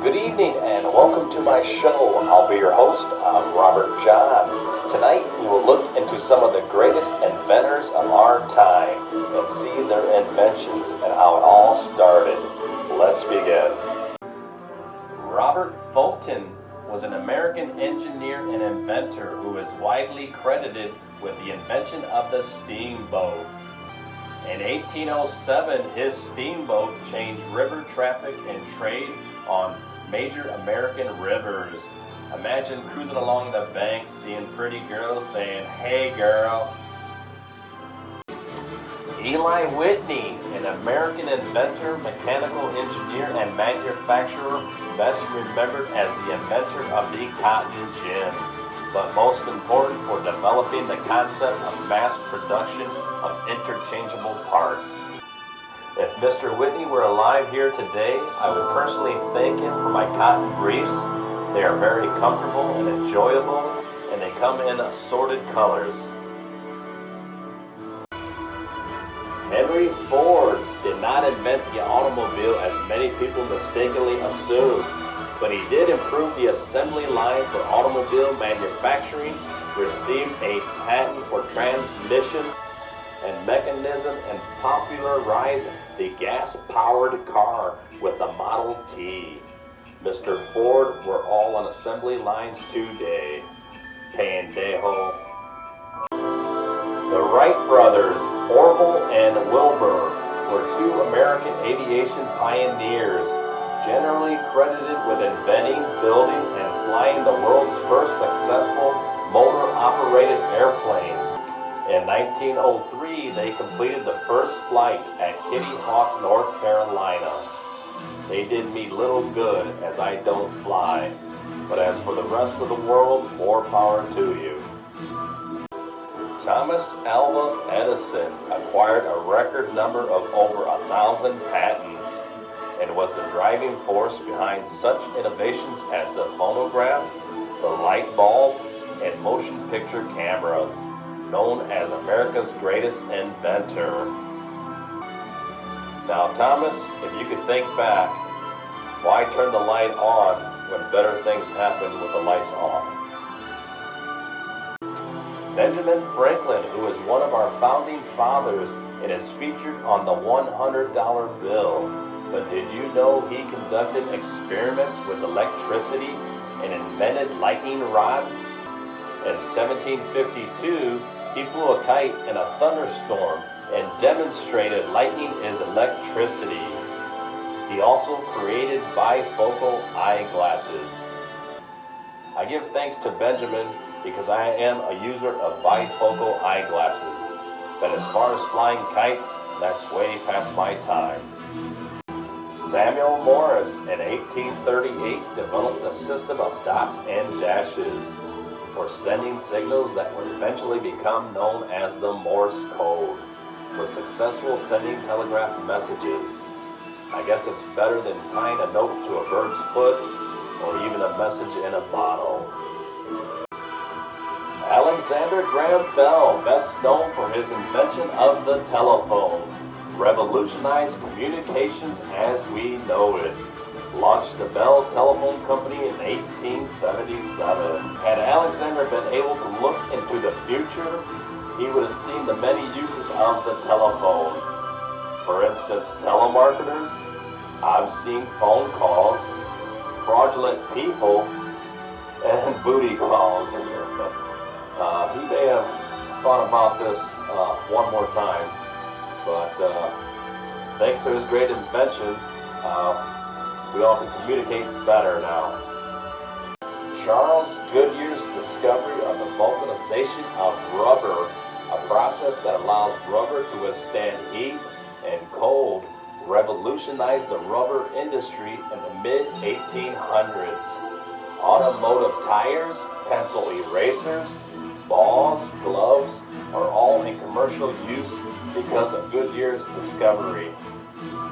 Good evening and welcome to my show. I'll be your host. I'm Robert John. Tonight we will look into some of the greatest inventors of our time and see their inventions and how it all started. Let's begin. Robert Fulton was an American engineer and inventor who is widely credited with the invention of the steamboat. In 1807, his steamboat changed river traffic and trade on major American rivers. Imagine cruising along the banks, seeing pretty girls saying, "Hey girl." Eli Whitney, an American inventor, mechanical engineer, and manufacturer, best remembered as the inventor of the cotton gin, but most important for developing the concept of mass production of interchangeable parts. If Mr. Whitney were alive here today, I would personally thank him for my cotton briefs. They are very comfortable and enjoyable, and they come in assorted colors. Henry Ford did not invent the automobile as many people mistakenly assume, but he did improve the assembly line for automobile manufacturing, received a patent for transmission and mechanism, and popularized the gas-powered car with the Model T. Mr. Ford were all on assembly lines today. Pendejo. The Wright brothers, Orville and Wilbur, were two American aviation pioneers, generally credited with inventing, building, and flying the world's first successful motor-operated airplane. In 1903, they completed the first flight at Kitty Hawk, North Carolina. They did me little good, as I don't fly, but as for the rest of the world, more power to you. Thomas Alva Edison acquired a record number of over 1,000 patents and was the driving force behind such innovations as the phonograph, the light bulb, and motion picture cameras, known as America's greatest inventor. Now, Thomas, if you could think back, why turn the light on when better things happen with the lights off? Benjamin Franklin, who is one of our founding fathers and is featured on the $100 bill. But did you know he conducted experiments with electricity and invented lightning rods? In 1752, he flew a kite in a thunderstorm and demonstrated lightning is electricity. He also created bifocal eyeglasses. I give thanks to Benjamin because I am a user of bifocal eyeglasses. But as far as flying kites, that's way past my time. Samuel Morse in 1838 developed a system of dots and dashes for sending signals that would eventually become known as the Morse code, with successful sending telegraph messages. I guess it's better than tying a note to a bird's foot or even a message in a bottle. Alexander Graham Bell, best known for his invention of the telephone, revolutionized communications as we know it. Launched the Bell Telephone Company in 1877. Had Alexander been able to look into the future, he would have seen the many uses of the telephone. For instance, telemarketers, obscene phone calls, fraudulent people, and booty calls. He may have thought about this one more time, but thanks to his great invention, we all can communicate better now. Charles Goodyear's discovery of the vulcanization of rubber, a process that allows rubber to withstand heat and cold, revolutionized the rubber industry in the mid-1800s. Automotive tires, pencil erasers, balls, gloves are all in commercial use because of Goodyear's discovery.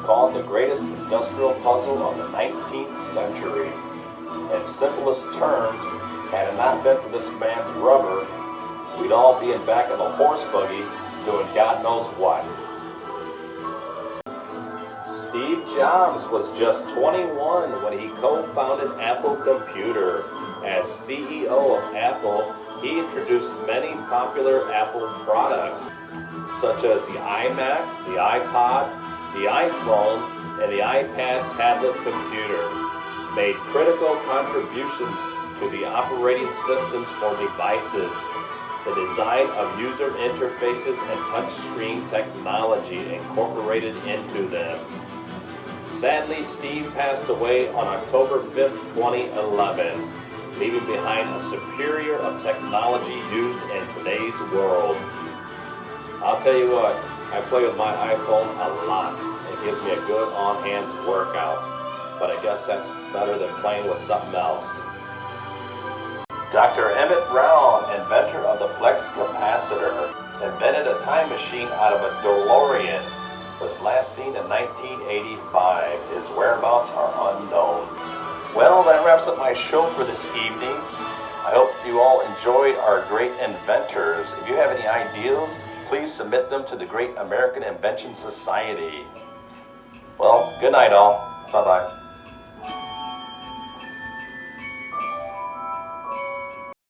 Called the greatest industrial puzzle of the 19th century. In simplest terms, had it not been for this man's rubber, we'd all be in back of a horse buggy doing God knows what. Steve Jobs was just 21 when he co-founded Apple Computer. As CEO of Apple, he introduced many popular Apple products, such as the iMac, the iPod, the iPhone, and the iPad tablet computer, made critical contributions to the operating systems for devices, the design of user interfaces and touchscreen technology incorporated into them. Sadly, Steve passed away on October 5th, 2011, leaving behind a superior of technology used in today's world. I'll tell you what, I play with my iPhone a lot. It gives me a good on-hands workout, but I guess that's better than playing with something else. Dr. Emmett Brown, inventor of the flex capacitor, invented a time machine out of a DeLorean, was last seen in 1985. His whereabouts are unknown. Well, that wraps up my show for this evening. I hope you all enjoyed our Great Inventors. If you have any ideas, please submit them to the Great American Invention Society. Well, good night all. Bye-bye.